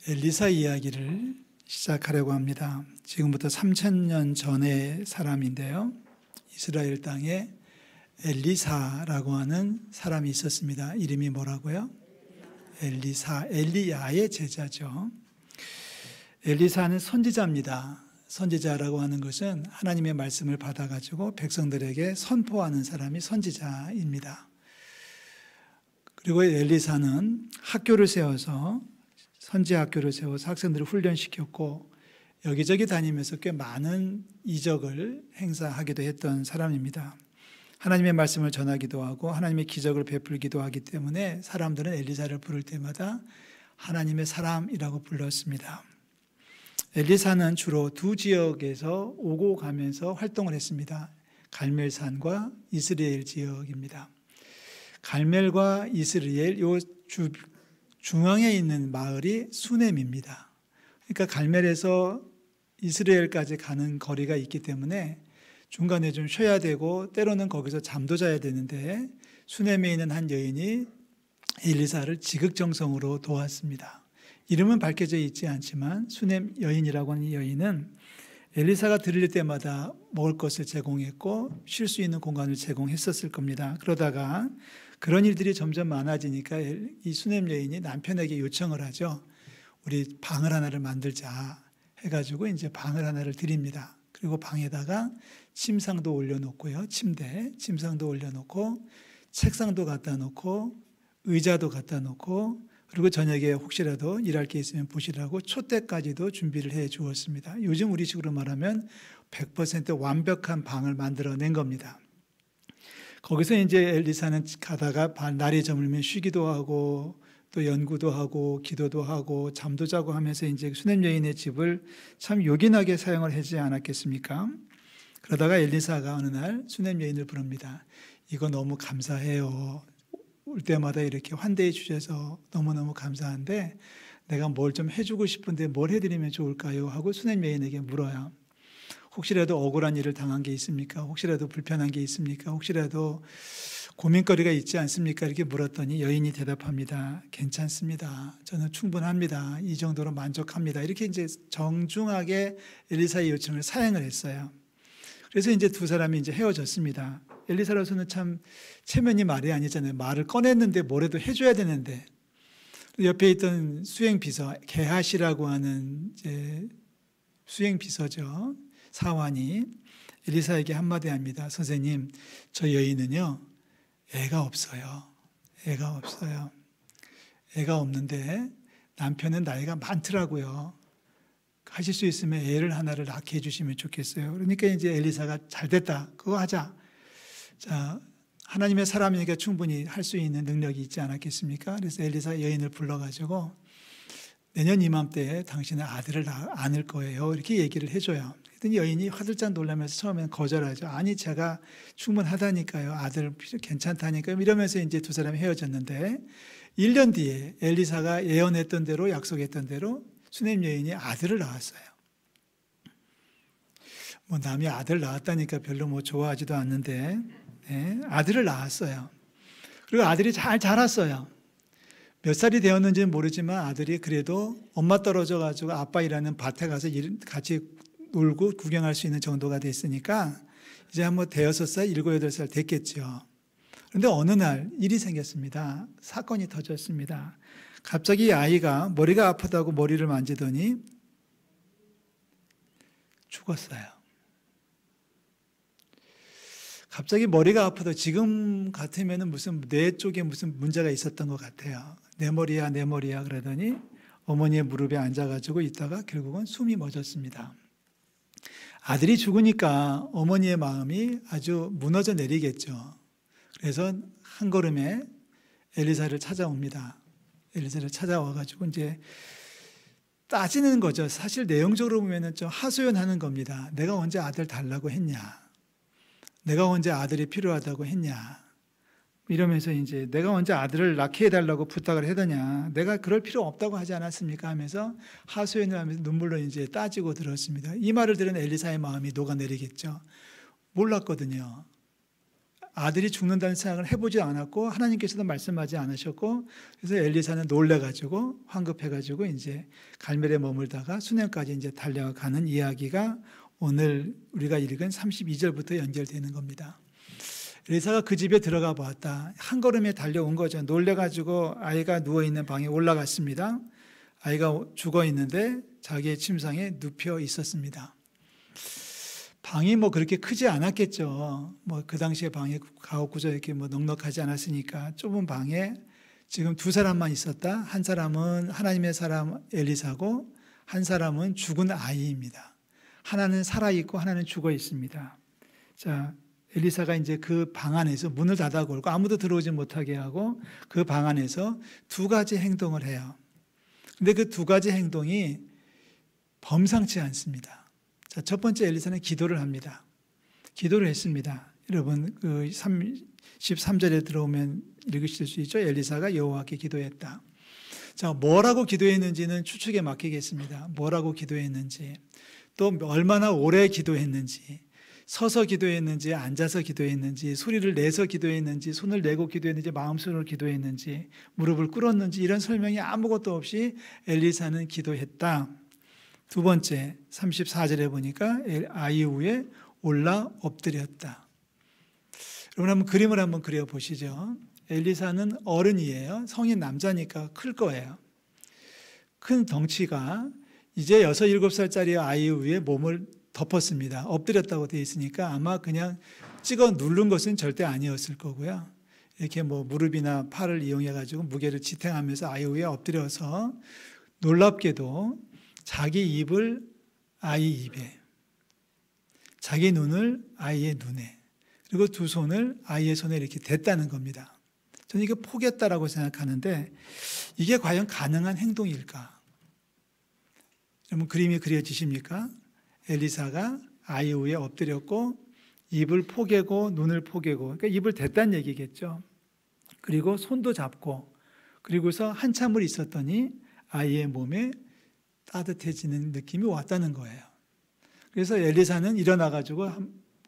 엘리사 이야기를 시작하려고 합니다. 지금부터 3000년 전의 사람인데요. 이스라엘 땅에 엘리사라고 하는 사람이 있었습니다. 이름이 뭐라고요? 엘리사, 엘리야의 제자죠. 엘리사는 선지자입니다. 선지자라고 하는 것은 하나님의 말씀을 받아가지고 백성들에게 선포하는 사람이 선지자입니다. 그리고 엘리사는 학교를 세워서 선지 학교를 세워서 학생들을 훈련시켰고 여기저기 다니면서 꽤 많은 이적을 행사하기도 했던 사람입니다. 하나님의 말씀을 전하기도 하고 하나님의 기적을 베풀기도 하기 때문에 사람들은 엘리사를 부를 때마다 하나님의 사람이라고 불렀습니다. 엘리사는 주로 두 지역에서 오고 가면서 활동을 했습니다. 갈멜산과 이스라엘 지역입니다. 갈멜과 이스라엘 요 중앙에 있는 마을이 수넴입니다. 그러니까 갈멜에서 이스라엘까지 가는 거리가 있기 때문에 중간에 좀 쉬어야 되고 때로는 거기서 잠도 자야 되는데 수넴에 있는 한 여인이 엘리사를 지극정성으로 도왔습니다. 이름은 밝혀져 있지 않지만 수넴 여인이라고 하는 여인은 엘리사가 들릴 때마다 먹을 것을 제공했고 쉴 수 있는 공간을 제공했었을 겁니다. 그러다가 그런 일들이 점점 많아지니까 이 수넴 여인이 남편에게 요청을 하죠. 우리 방을 하나를 만들자 해가지고 이제 방을 하나를 드립니다. 그리고 방에다가 침상도 올려놓고요. 침상도 올려놓고 책상도 갖다 놓고 의자도 갖다 놓고 그리고 저녁에 혹시라도 일할 게 있으면 보시라고 촛대까지도 준비를 해 주었습니다. 요즘 우리식으로 말하면 100% 완벽한 방을 만들어낸 겁니다. 거기서 이제 엘리사는 가다가 날이 저물면 쉬기도 하고 또 연구도 하고 기도도 하고 잠도 자고 하면서 이제 수넴 여인의 집을 참 요긴하게 사용을 하지 않았겠습니까? 그러다가 엘리사가 어느 날 수넴 여인을 부릅니다. 이거 너무 감사해요. 올 때마다 이렇게 환대해 주셔서 너무너무 감사한데 내가 뭘 좀 해주고 싶은데 뭘 해드리면 좋을까요? 하고 수넴 여인에게 물어요. 혹시라도 억울한 일을 당한 게 있습니까? 혹시라도 불편한 게 있습니까? 혹시라도 고민거리가 있지 않습니까? 이렇게 물었더니 여인이 대답합니다. 괜찮습니다. 저는 충분합니다. 이 정도로 만족합니다. 이렇게 이제 정중하게 엘리사의 요청을 사양을 했어요. 그래서 이제 두 사람이 이제 헤어졌습니다. 엘리사로서는 참 체면이 말이 아니잖아요. 말을 꺼냈는데 뭐라도 해줘야 되는데 옆에 있던 수행비서 게하시라고 하는 이제 수행비서죠. 사환이 엘리사에게 한마디 합니다. 선생님, 저 여인은요 애가 없어요. 애가 없는데 남편은 나이가 많더라고요. 하실 수 있으면 애를 하나를 낳게 해주시면 좋겠어요. 그러니까 이제 엘리사가 잘 됐다. 그거 하자. 자, 하나님의 사람이니까 충분히 할 수 있는 능력이 있지 않았겠습니까? 그래서 엘리사 여인을 불러가지고 내년 이맘때에 당신의 아들을 안을 거예요. 이렇게 얘기를 해줘요. 그랬더니 여인이 화들짝 놀라면서 처음에는 거절하죠. 아니, 제가 충분하다니까요. 아들 괜찮다니까요. 이러면서 이제 두 사람이 헤어졌는데 1년 뒤에 엘리사가 예언했던 대로 약속했던 대로 수넴 여인이 아들을 낳았어요. 뭐 남이 아들 낳았다니까 별로 뭐 좋아하지도 않는데 네, 아들을 낳았어요. 그리고 아들이 잘 자랐어요. 몇 살이 되었는지는 모르지만 아들이 그래도 엄마 떨어져 가지고 아빠 일하는 밭에 가서 같이 놀고 구경할 수 있는 정도가 됐으니까 이제 한번 대여섯 살, 7, 8살 됐겠죠. 그런데 어느 날 일이 생겼습니다. 사건이 터졌습니다. 갑자기 아이가 머리가 아프다고 머리를 만지더니 죽었어요. 갑자기 머리가 아프다. 지금 같으면 무슨 뇌 쪽에 무슨 문제가 있었던 것 같아요. 내 머리야 그러더니 어머니의 무릎에 앉아가지고 있다가 결국은 숨이 멎었습니다. 아들이 죽으니까 어머니의 마음이 아주 무너져 내리겠죠. 그래서 한 걸음에 엘리사를 찾아옵니다. 엘리사를 찾아와가지고 이제 따지는 거죠. 사실 내용적으로 보면은 좀 하소연하는 겁니다. 내가 언제 아들 달라고 했냐? 내가 언제 아들이 필요하다고 했냐? 이러면서 이제 내가 언제 아들을 낳게 해달라고 부탁을 하더냐? 내가 그럴 필요 없다고 하지 않았습니까? 하면서 하소연을 하면서 눈물로 이제 따지고 들었습니다. 이 말을 들은 엘리사의 마음이 녹아내리겠죠. 몰랐거든요. 아들이 죽는다는 생각을 해보지 않았고 하나님께서도 말씀하지 않으셨고, 그래서 엘리사는 놀래가지고 황급해가지고 이제 갈멜에 머물다가 수넴까지 이제 달려가는 이야기가 오늘 우리가 읽은 32절부터 연결되는 겁니다. 엘리사가 그 집에 들어가 보았다. 한 걸음에 달려온 거죠. 놀래가지고 아이가 누워있는 방에 올라갔습니다. 아이가 죽어 있는데 자기의 침상에 눕혀 있었습니다. 방이 뭐 그렇게 크지 않았겠죠. 뭐 그 당시에 방이 가옥구조 이렇게 뭐 넉넉하지 않았으니까 좁은 방에 지금 두 사람만 있었다. 한 사람은 하나님의 사람 엘리사고 한 사람은 죽은 아이입니다. 하나는 살아있고 하나는 죽어 있습니다. 자, 엘리사가 이제 그 방 안에서 문을 닫아 걸고 아무도 들어오지 못하게 하고 그 방 안에서 두 가지 행동을 해요. 근데 그 두 가지 행동이 범상치 않습니다. 자, 첫 번째 엘리사는 기도를 합니다. 기도를 했습니다. 여러분 그 13절에 들어오면 읽으실 수 있죠. 엘리사가 여호와께 기도했다. 자, 뭐라고 기도했는지는 추측에 맡기겠습니다. 뭐라고 기도했는지, 또 얼마나 오래 기도했는지, 서서 기도했는지 앉아서 기도했는지, 소리를 내서 기도했는지, 손을 내고 기도했는지, 마음속으로 기도했는지, 무릎을 꿇었는지, 이런 설명이 아무것도 없이 엘리사는 기도했다. 두 번째 34절에 보니까 아이 위에 올라 엎드렸다. 여러분 한번 그림을 한번 그려보시죠. 엘리사는 어른이에요. 성인 남자니까 클 거예요. 큰 덩치가 이제 6, 7살짜리 아이 위에 몸을 덮었습니다. 엎드렸다고 되어 있으니까 아마 그냥 찍어 누른 것은 절대 아니었을 거고요. 이렇게 뭐 무릎이나 팔을 이용해 가지고 무게를 지탱하면서 아이 위에 엎드려서 놀랍게도 자기 입을 아이 입에, 자기 눈을 아이의 눈에, 그리고 두 손을 아이의 손에 이렇게 댔다는 겁니다. 저는 이거 포기했다라고 생각하는데 이게 과연 가능한 행동일까? 여러분 그림이 그려지십니까? 엘리사가 아이 위에 엎드렸고 입을 포개고 눈을 포개고, 그러니까 입을 댔다는 얘기겠죠. 그리고 손도 잡고, 그리고서 한참을 있었더니 아이의 몸에 따뜻해지는 느낌이 왔다는 거예요. 그래서 엘리사는 일어나가지고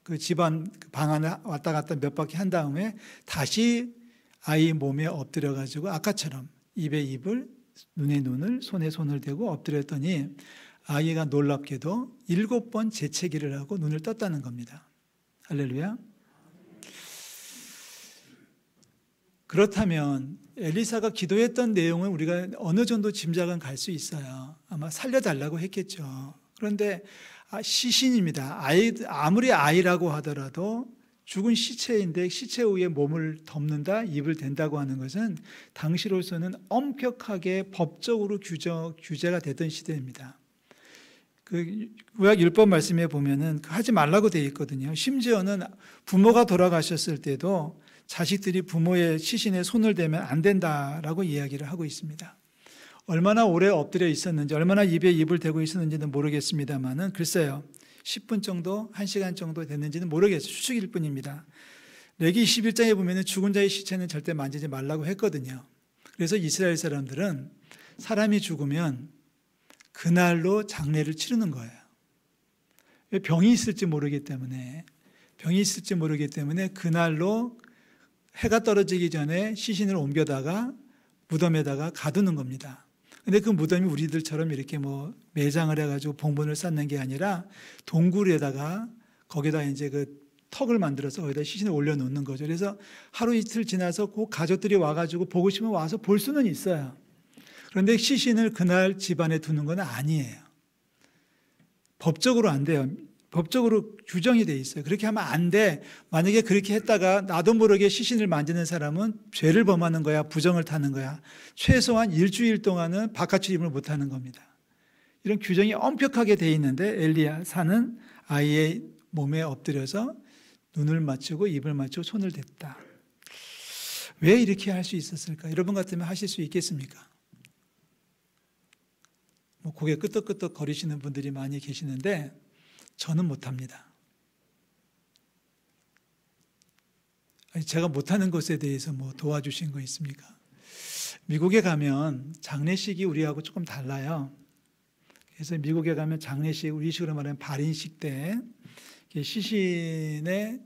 그 집안 방 안에 왔다 갔다 몇 바퀴 한 다음에 다시 아이 몸에 엎드려가지고 아까처럼 입에 입을, 눈에 눈을, 손에 손을 대고 엎드렸더니 아이가 놀랍게도 7번 재채기를 하고 눈을 떴다는 겁니다. 할렐루야. 그렇다면 엘리사가 기도했던 내용은 우리가 어느 정도 짐작은 갈 수 있어요. 아마 살려달라고 했겠죠. 그런데 시신입니다. 아무리 아이라고 하더라도 죽은 시체인데 시체 위에 몸을 덮는다, 입을 댄다고 하는 것은 당시로서는 엄격하게 법적으로 규제가 되던 시대입니다. 그 구약 율법 말씀에 보면은 하지 말라고 되어 있거든요. 심지어는 부모가 돌아가셨을 때도 자식들이 부모의 시신에 손을 대면 안 된다라고 이야기를 하고 있습니다. 얼마나 오래 엎드려 있었는지, 얼마나 입에 입을 대고 있었는지는 모르겠습니다만은 글쎄요, 10분 정도, 1시간 정도 됐는지는 모르겠어요. 추측일 뿐입니다. 레기 21장에 보면은 죽은 자의 시체는 절대 만지지 말라고 했거든요. 그래서 이스라엘 사람들은 사람이 죽으면 그날로 장례를 치르는 거예요. 병이 있을지 모르기 때문에 그날로 해가 떨어지기 전에 시신을 옮겨다가 무덤에다가 가두는 겁니다. 근데 그 무덤이 우리들처럼 이렇게 뭐 매장을 해가지고 봉분을 쌓는 게 아니라 동굴에다가 거기다 이제 그 턱을 만들어서 거기다 시신을 올려놓는 거죠. 그래서 하루 이틀 지나서 그 가족들이 와가지고 보고 싶으면 와서 볼 수는 있어요. 그런데 시신을 그날 집안에 두는 건 아니에요. 법적으로 안 돼요. 법적으로 규정이 돼 있어요. 그렇게 하면 안 돼. 만약에 그렇게 했다가 나도 모르게 시신을 만지는 사람은 죄를 범하는 거야, 부정을 타는 거야. 최소한 일주일 동안은 바깥 출입을 못 하는 겁니다. 이런 규정이 엄격하게 돼 있는데 엘리야사는 아이의 몸에 엎드려서 눈을 맞추고 입을 맞추고 손을 댔다. 왜 이렇게 할 수 있었을까? 여러분 같으면 하실 수 있겠습니까? 뭐 고개 끄덕끄덕 거리시는 분들이 많이 계시는데 저는 못합니다. 제가 못하는 것에 대해서 뭐 도와주신 거 있습니까? 미국에 가면 장례식이 우리하고 조금 달라요. 그래서 미국에 가면 장례식, 우리식으로 말하면 발인식 때 시신의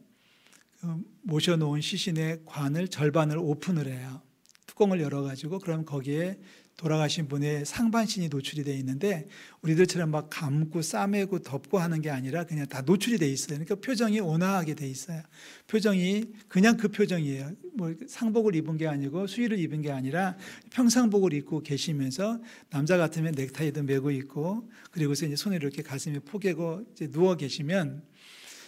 그 모셔놓은 시신의 관을 절반을 오픈을 해요. 뚜껑을 열어가지고 그럼 거기에 돌아가신 분의 상반신이 노출이 되어 있는데 우리들처럼 막 감고 싸매고 덮고 하는 게 아니라 그냥 다 노출이 되어 있어요. 그러니까 표정이 온화하게 되어 있어요. 표정이 그냥 그 표정이에요. 뭐 상복을 입은 게 아니고 수의를 입은 게 아니라 평상복을 입고 계시면서 남자 같으면 넥타이도 메고 있고 그리고서 이제 손을 이렇게 가슴에 포개고 이제 누워 계시면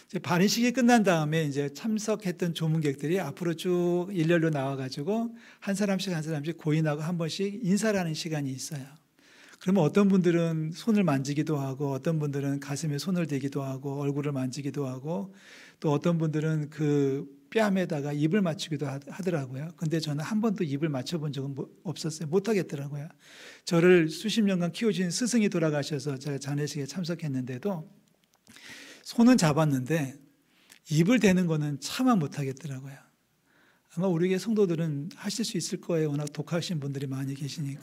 이제 발인식이 끝난 다음에 이제 참석했던 조문객들이 앞으로 쭉 일렬로 나와가지고 한 사람씩 고인하고 한 번씩 인사를 하는 시간이 있어요. 그러면 어떤 분들은 손을 만지기도 하고 어떤 분들은 가슴에 손을 대기도 하고 얼굴을 만지기도 하고 또 어떤 분들은 그 뺨에다가 입을 맞추기도 하더라고요. 근데 저는 한 번도 입을 맞춰본 적은 없었어요. 못하겠더라고요. 저를 수십 년간 키워주신 스승이 돌아가셔서 제가 장례식에 참석했는데도 손은 잡았는데 입을 대는 거는 차마 못하겠더라고요. 아마 우리에게 성도들은 하실 수 있을 거예요. 워낙 독하신 분들이 많이 계시니까.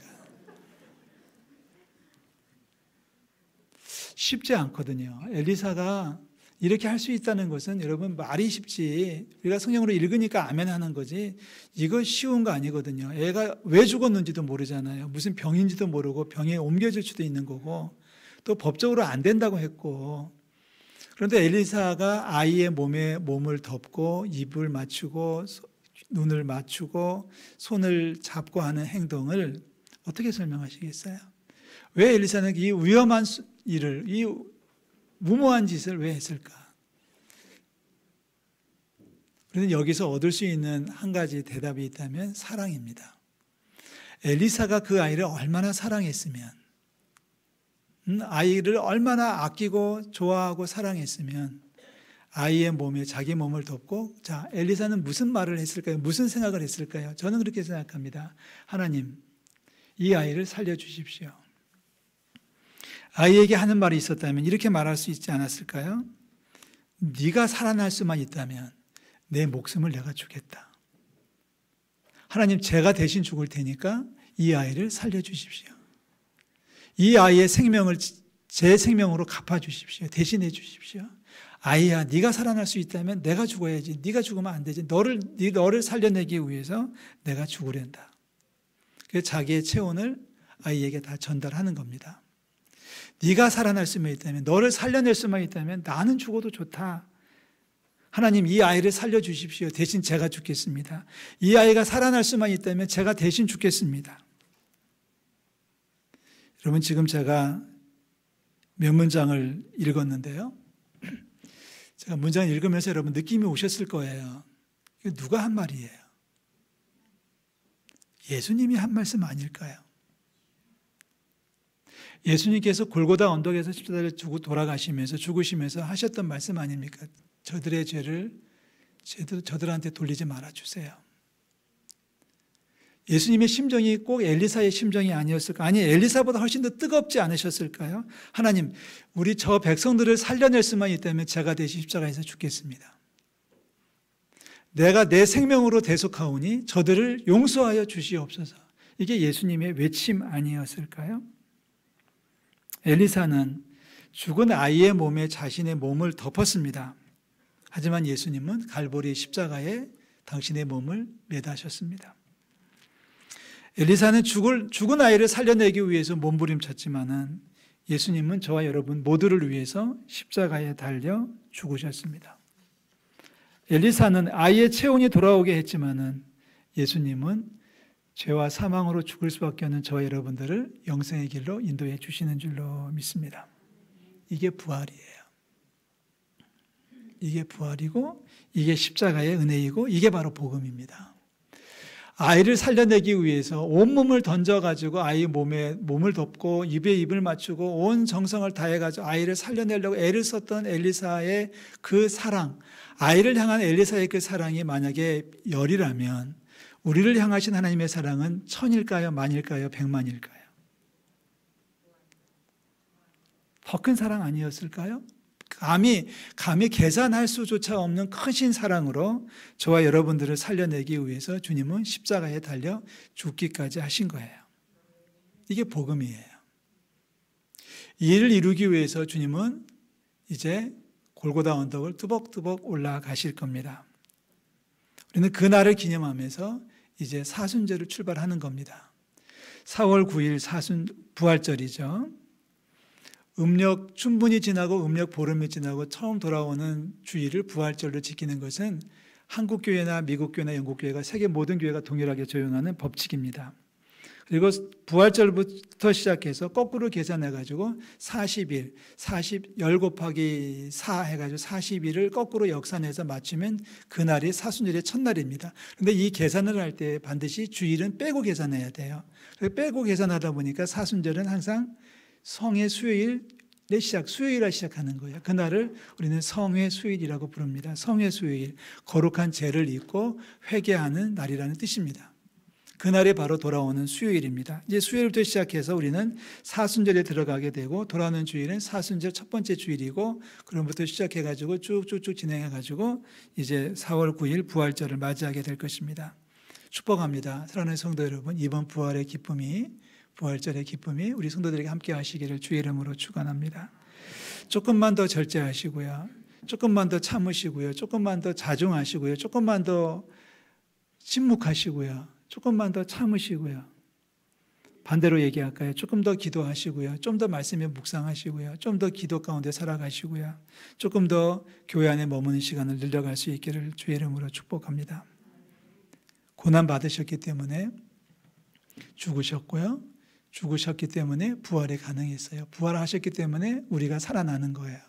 쉽지 않거든요. 엘리사가 이렇게 할 수 있다는 것은 여러분 말이 쉽지 우리가 성경으로 읽으니까 아멘 하는 거지 이거 쉬운 거 아니거든요. 애가 왜 죽었는지도 모르잖아요. 무슨 병인지도 모르고 병에 옮겨질 수도 있는 거고 또 법적으로 안 된다고 했고 그런데 엘리사가 아이의 몸을 덮고 입을 맞추고 눈을 맞추고 손을 잡고 하는 행동을 어떻게 설명하시겠어요? 왜 엘리사는 이 위험한 일을, 이 무모한 짓을 왜 했을까? 그런데 여기서 얻을 수 있는 한 가지 대답이 있다면 사랑입니다. 엘리사가 그 아이를 얼마나 사랑했으면 아이를 얼마나 아끼고 좋아하고 사랑했으면 아이의 몸에 자기 몸을 덮고 자 엘리사는 무슨 말을 했을까요? 무슨 생각을 했을까요? 저는 그렇게 생각합니다. 하나님 이 아이를 살려주십시오. 아이에게 하는 말이 있었다면 이렇게 말할 수 있지 않았을까요? 네가 살아날 수만 있다면 내 목숨을 내가 주겠다. 하나님 제가 대신 죽을 테니까 이 아이를 살려주십시오. 이 아이의 생명을 제 생명으로 갚아주십시오. 대신해 주십시오. 아이야 네가 살아날 수 있다면 내가 죽어야지. 네가 죽으면 안 되지. 너를 살려내기 위해서 내가 죽으련다. 그래서 자기의 체온을 아이에게 다 전달하는 겁니다. 네가 살아날 수만 있다면 너를 살려낼 수만 있다면 나는 죽어도 좋다. 하나님 이 아이를 살려주십시오. 대신 제가 죽겠습니다. 이 아이가 살아날 수만 있다면 제가 대신 죽겠습니다. 여러분 지금 제가 몇 문장을 읽었는데요. 제가 문장을 읽으면서 여러분 느낌이 오셨을 거예요. 이거 누가 한 말이에요? 예수님이 한 말씀 아닐까요? 예수님께서 골고다 언덕에서 십자가를 지고 돌아가시면서 죽으시면서 하셨던 말씀 아닙니까? 저들의 죄를 저들한테 돌리지 말아주세요. 예수님의 심정이 꼭 엘리사의 심정이 아니었을까? 아니 엘리사보다 훨씬 더 뜨겁지 않으셨을까요? 하나님 우리 저 백성들을 살려낼 수만 있다면 제가 대신 십자가에서 죽겠습니다. 내가 내 생명으로 대속하오니 저들을 용서하여 주시옵소서. 이게 예수님의 외침 아니었을까요? 엘리사는 죽은 아이의 몸에 자신의 몸을 덮었습니다. 하지만 예수님은 갈보리 십자가에 당신의 몸을 매다셨습니다. 엘리사는 죽은 아이를 살려내기 위해서 몸부림쳤지만은 예수님은 저와 여러분 모두를 위해서 십자가에 달려 죽으셨습니다. 엘리사는 아이의 체온이 돌아오게 했지만은 예수님은 죄와 사망으로 죽을 수밖에 없는 저와 여러분들을 영생의 길로 인도해 주시는 줄로 믿습니다. 이게 부활이에요. 이게 부활이고 이게 십자가의 은혜이고 이게 바로 복음입니다. 아이를 살려내기 위해서 온몸을 던져가지고 아이 몸을 덮고 입에 입을 맞추고 온 정성을 다해가지고 아이를 살려내려고 애를 썼던 엘리사의 그 사랑, 아이를 향한 엘리사의 그 사랑이 만약에 열이라면 우리를 향하신 하나님의 사랑은 천일까요? 만일까요? 백만일까요? 더 큰 사랑 아니었을까요? 감히 계산할 수조차 없는 크신 사랑으로 저와 여러분들을 살려내기 위해서 주님은 십자가에 달려 죽기까지 하신 거예요. 이게 복음이에요. 이 일을 이루기 위해서 주님은 이제 골고다 언덕을 뚜벅뚜벅 올라가실 겁니다. 우리는 그날을 기념하면서 이제 사순절을 출발하는 겁니다. 4월 9일 부활절이죠. 음력 충분히 지나고 음력 보름이 지나고 처음 돌아오는 주일을 부활절로 지키는 것은 한국 교회나 미국 교회나 영국 교회가 세계 모든 교회가 동일하게 적용하는 법칙입니다. 그리고 부활절부터 시작해서 거꾸로 계산해가지고 40일, 10 곱하기 4 해가지고 40일을 거꾸로 역산해서 맞추면 그날이 사순절의 첫날입니다. 그런데 이 계산을 할 때 반드시 주일은 빼고 계산해야 돼요. 빼고 계산하다 보니까 사순절은 항상 성의 수요일에 수요일에 시작하는 거예요. 그날을 우리는 성회 수요일이라고 부릅니다. 성회 수요일, 거룩한 죄를 잊고 회개하는 날이라는 뜻입니다. 그날에 바로 돌아오는 수요일입니다. 이제 수요일부터 시작해서 우리는 사순절에 들어가게 되고 돌아오는 주일은 사순절 첫 번째 주일이고 그럼부터 시작해가지고 쭉쭉쭉 진행해가지고 이제 4월 9일 부활절을 맞이하게 될 것입니다. 축복합니다. 사랑하는 성도 여러분, 이번 부활의 기쁨이 부활절의 기쁨이 우리 성도들에게 함께 하시기를 주의 이름으로 축원합니다. 조금만 더 절제하시고요. 조금만 더 참으시고요. 조금만 더 자중하시고요. 조금만 더 침묵하시고요. 조금만 더 참으시고요. 반대로 얘기할까요? 조금 더 기도하시고요. 좀 더 말씀에 묵상하시고요. 좀 더 기도 가운데 살아가시고요. 조금 더 교회 안에 머무는 시간을 늘려갈 수 있기를 주의 이름으로 축복합니다. 고난 받으셨기 때문에 죽으셨고요. 죽으셨기 때문에 부활이 가능했어요. 부활하셨기 때문에 우리가 살아나는 거예요.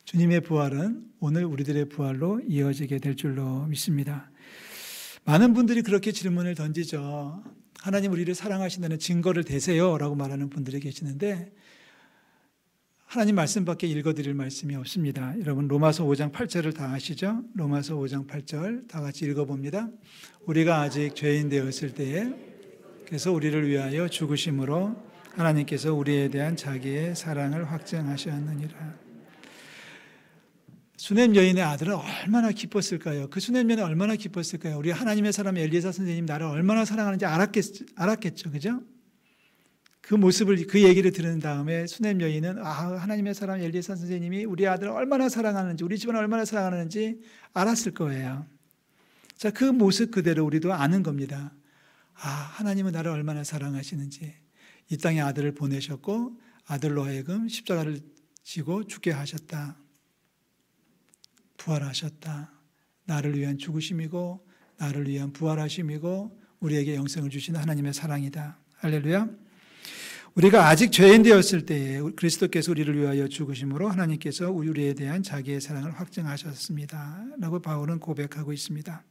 주님의 부활은 오늘 우리들의 부활로 이어지게 될 줄로 믿습니다. 많은 분들이 그렇게 질문을 던지죠. 하나님 우리를 사랑하신다는 증거를 대세요 라고 말하는 분들이 계시는데 하나님 말씀밖에 읽어드릴 말씀이 없습니다. 여러분 로마서 5장 8절을 다 아시죠? 로마서 5장 8절 다 같이 읽어봅니다. 우리가 아직 죄인 되었을 때에 그래서 우리를 위하여 죽으심으로 하나님께서 우리에 대한 자기의 사랑을 확증하셨느니라. 수냄 여인의 아들은 얼마나 기뻤을까요? 그 수냄 여인이 얼마나 기뻤을까요? 우리 하나님의 사람 엘리사 선생님 나를 얼마나 사랑하는지 알았겠죠, 그죠? 그 모습을 그 얘기를 들은 다음에 수냄 여인은 하나님의 사람 엘리사 선생님이 우리 아들을 얼마나 사랑하는지 우리 집안을 얼마나 사랑하는지 알았을 거예요. 자, 그 모습 그대로 우리도 아는 겁니다. 하나님은 나를 얼마나 사랑하시는지 이 땅에 아들을 보내셨고 아들로 하여금 십자가를 지고 죽게 하셨다. 부활하셨다. 나를 위한 죽으심이고 나를 위한 부활하심이고 우리에게 영생을 주신 하나님의 사랑이다. 할렐루야. 우리가 아직 죄인 되었을 때에 그리스도께서 우리를 위하여 죽으심으로 하나님께서 우리에 대한 자기의 사랑을 확증하셨습니다. 라고 바울은 고백하고 있습니다.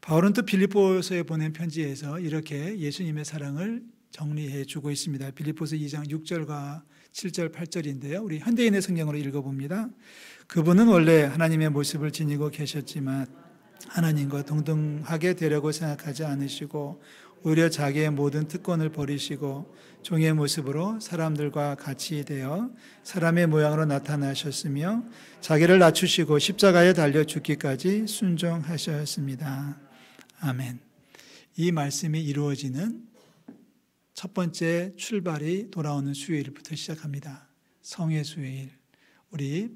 바울은 또 빌립보서에 보낸 편지에서 이렇게 예수님의 사랑을 정리해 주고 있습니다. 빌립보서 2장 6절과 7절, 8절인데요. 우리 현대인의 성경으로 읽어봅니다. 그분은 원래 하나님의 모습을 지니고 계셨지만 하나님과 동등하게 되려고 생각하지 않으시고 오히려 자기의 모든 특권을 버리시고 종의 모습으로 사람들과 같이 되어 사람의 모양으로 나타나셨으며 자기를 낮추시고 십자가에 달려 죽기까지 순종하셨습니다. 아멘. 이 말씀이 이루어지는 첫 번째 출발이 돌아오는 수요일부터 시작합니다. 성의 수요일. 우리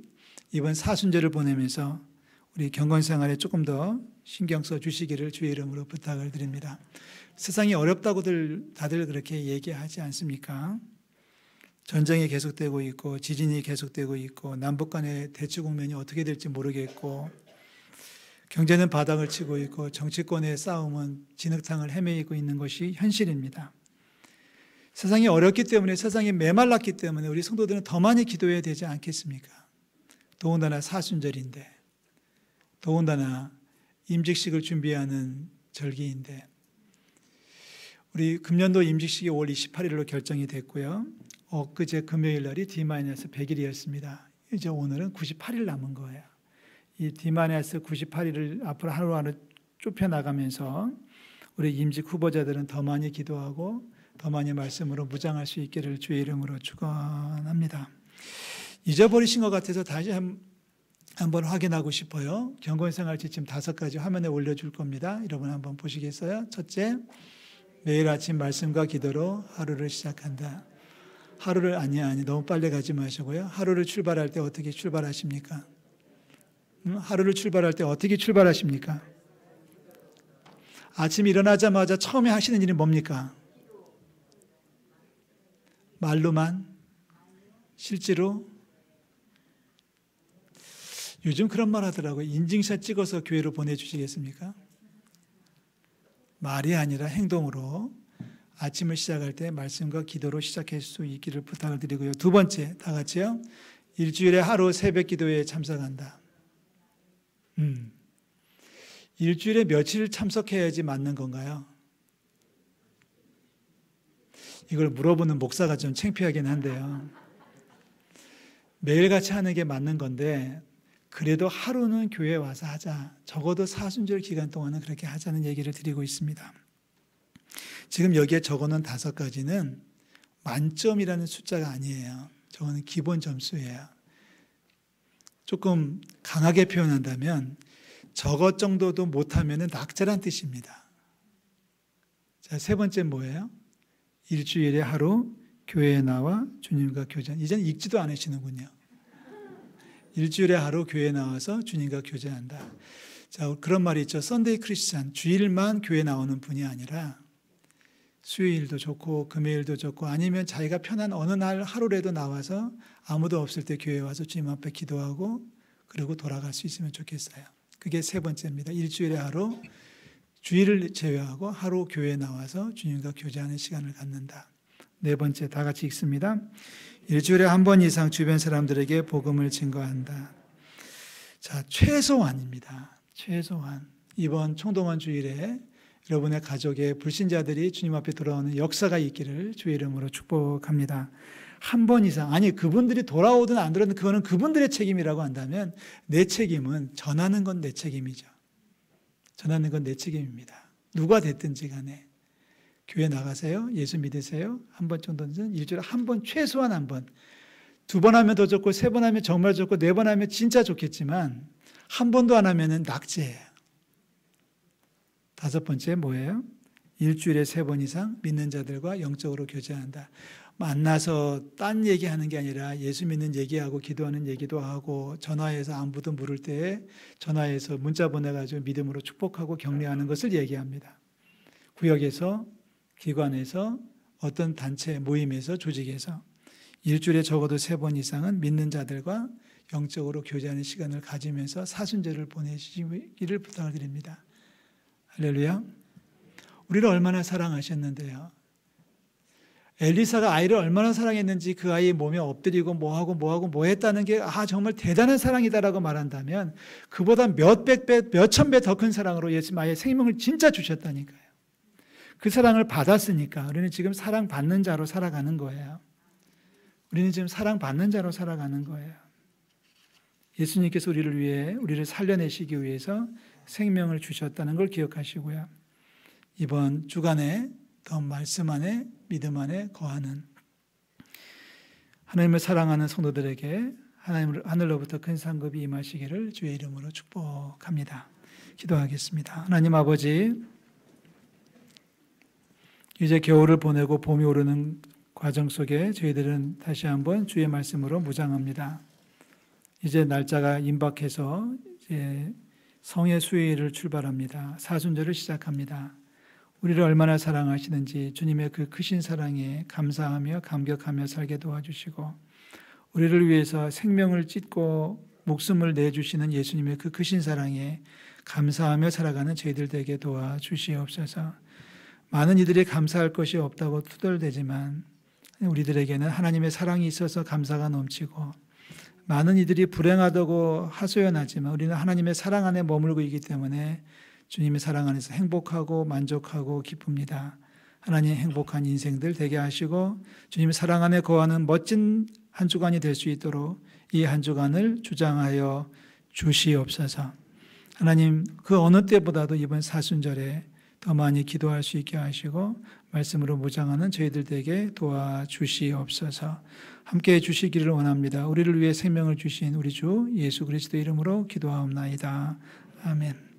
이번 사순절을 보내면서 우리 경건생활에 조금 더 신경 써 주시기를 주의 이름으로 부탁을 드립니다. 세상이 어렵다고들 다들 그렇게 얘기하지 않습니까? 전쟁이 계속되고 있고 지진이 계속되고 있고 남북 간의 대치 국면이 어떻게 될지 모르겠고 경제는 바닥을 치고 있고 정치권의 싸움은 진흙탕을 헤매이고 있는 것이 현실입니다. 세상이 어렵기 때문에 세상이 메말랐기 때문에 우리 성도들은 더 많이 기도해야 되지 않겠습니까? 더군다나 사순절인데 더군다나 임직식을 준비하는 절기인데 우리 금년도 임직식이 5월 28일로 결정이 됐고요. 엊그제 금요일 날이 D-100일이었습니다. 이제 오늘은 98일 남은 거예요. 이 D-98일을 앞으로 하루하루 좁혀나가면서 우리 임직 후보자들은 더 많이 기도하고 더 많이 말씀으로 무장할 수 있기를 주의 이름으로 축원합니다. 잊어버리신 것 같아서 다시 한번 확인하고 싶어요. 경건생활 지침 5가지 화면에 올려줄 겁니다. 여러분 한번 보시겠어요? 첫째, 매일 아침 말씀과 기도로 하루를 시작한다. 하루를 아니 너무 빨리 가지 마시고요. 하루를 출발할 때 어떻게 출발하십니까? 하루를 출발할 때 어떻게 출발하십니까? 아침에 일어나자마자 처음에 하시는 일이 뭡니까? 말로만? 실제로? 요즘 그런 말 하더라고요. 인증샷 찍어서 교회로 보내주시겠습니까? 말이 아니라 행동으로 아침을 시작할 때 말씀과 기도로 시작할 수 있기를 부탁을 드리고요. 두 번째, 다 같이요. 일주일에 하루 새벽 기도에 참석한다. 일주일에 며칠 참석해야지 맞는 건가요? 이걸 물어보는 목사가 좀 창피하긴 한데요. 매일같이 하는 게 맞는 건데 그래도 하루는 교회에 와서 하자. 적어도 사순절 기간 동안은 그렇게 하자는 얘기를 드리고 있습니다. 지금 여기에 적어놓은 5가지는 만점이라는 숫자가 아니에요. 저거는 기본 점수예요. 조금 강하게 표현한다면 저것 정도도 못하면 낙제란 뜻입니다. 자, 세 번째 뭐예요? 일주일에 하루 교회에 나와 주님과 교제한. 이제는 읽지도 않으시는군요. 일주일에 하루 교회에 나와서 주님과 교제한다. 자, 그런 말이 있죠. 썬데이 크리스찬, 주일만 교회 나오는 분이 아니라 수요일도 좋고 금요일도 좋고 아니면 자기가 편한 어느 날 하루라도 나와서 아무도 없을 때 교회에 와서 주님 앞에 기도하고 그리고 돌아갈 수 있으면 좋겠어요. 그게 세 번째입니다. 일주일에 하루, 주일을 제외하고 하루 교회에 나와서 주님과 교제하는 시간을 갖는다. 네 번째, 다 같이 읽습니다. 일주일에 한 번 이상 주변 사람들에게 복음을 증거한다. 자, 최소한입니다. 최소한. 이번 총동원 주일에 여러분의 가족의 불신자들이 주님 앞에 돌아오는 역사가 있기를 주의 이름으로 축복합니다. 한 번 이상, 아니 그분들이 돌아오든 안 돌아오든 그거는 그분들의 책임이라고 한다면 내 책임은 전하는 건 내 책임이죠. 전하는 건 내 책임입니다. 누가 됐든지 간에. 교회 나가세요? 예수 믿으세요? 한 번 정도는 일주일에 한 번, 최소한 한 번. 2번 하면 더 좋고 3번 하면 정말 좋고 4번 하면 진짜 좋겠지만 한 번도 안 하면 낙제예요. 5번째 뭐예요? 일주일에 3번 이상 믿는 자들과 영적으로 교제한다. 만나서 딴 얘기하는 게 아니라 예수 믿는 얘기하고 기도하는 얘기도 하고 전화해서 안부도 물을 때에 전화해서 문자 보내가지고 믿음으로 축복하고 격려하는 것을 얘기합니다. 구역에서, 기관에서, 어떤 단체, 모임에서, 조직에서 일주일에 적어도 3번 이상은 믿는 자들과 영적으로 교제하는 시간을 가지면서 사순절을 보내시기를 부탁을 드립니다. 할렐루야. 우리를 얼마나 사랑하셨는데요. 엘리사가 아이를 얼마나 사랑했는지 그 아이의 몸에 엎드리고 뭐 했다는 게 정말 대단한 사랑이다라고 말한다면 그보다 몇백 배, 몇천 배 더 큰 사랑으로 예수님 아이의 생명을 진짜 주셨다니까요. 그 사랑을 받았으니까 우리는 지금 사랑받는 자로 살아가는 거예요. 우리는 지금 사랑받는 자로 살아가는 거예요. 예수님께서 우리를 위해 우리를 살려내시기 위해서 생명을 주셨다는 걸 기억하시고요. 이번 주간에 더 말씀 안에 믿음 안에 거하는 하나님을 사랑하는 성도들에게 하늘로부터 큰 상급이 임하시기를 주의 이름으로 축복합니다. 기도하겠습니다. 하나님 아버지, 이제 겨울을 보내고 봄이 오르는 과정 속에 저희들은 다시 한번 주의 말씀으로 무장합니다. 이제 날짜가 임박해서 이제 성의 수요일을 출발합니다. 사순절을 시작합니다. 우리를 얼마나 사랑하시는지 주님의 그 크신 사랑에 감사하며 감격하며 살게 도와주시고 우리를 위해서 생명을 찢고 목숨을 내주시는 예수님의 그 크신 사랑에 감사하며 살아가는 저희들 되게 도와주시옵소서. 많은 이들이 감사할 것이 없다고 투덜대지만 우리들에게는 하나님의 사랑이 있어서 감사가 넘치고 많은 이들이 불행하다고 하소연하지만 우리는 하나님의 사랑 안에 머물고 있기 때문에 주님의 사랑 안에서 행복하고 만족하고 기쁩니다. 하나님 행복한 인생들 되게 하시고 주님의 사랑 안에 거하는 멋진 한 주간이 될 수 있도록 이 한 주간을 주장하여 주시옵소서. 하나님 그 어느 때보다도 이번 사순절에 더 많이 기도할 수 있게 하시고 말씀으로 무장하는 저희들 되게 도와주시옵소서. 함께해 주시기를 원합니다. 우리를 위해 생명을 주신 우리 주 예수 그리스도 이름으로 기도하옵나이다. 아멘.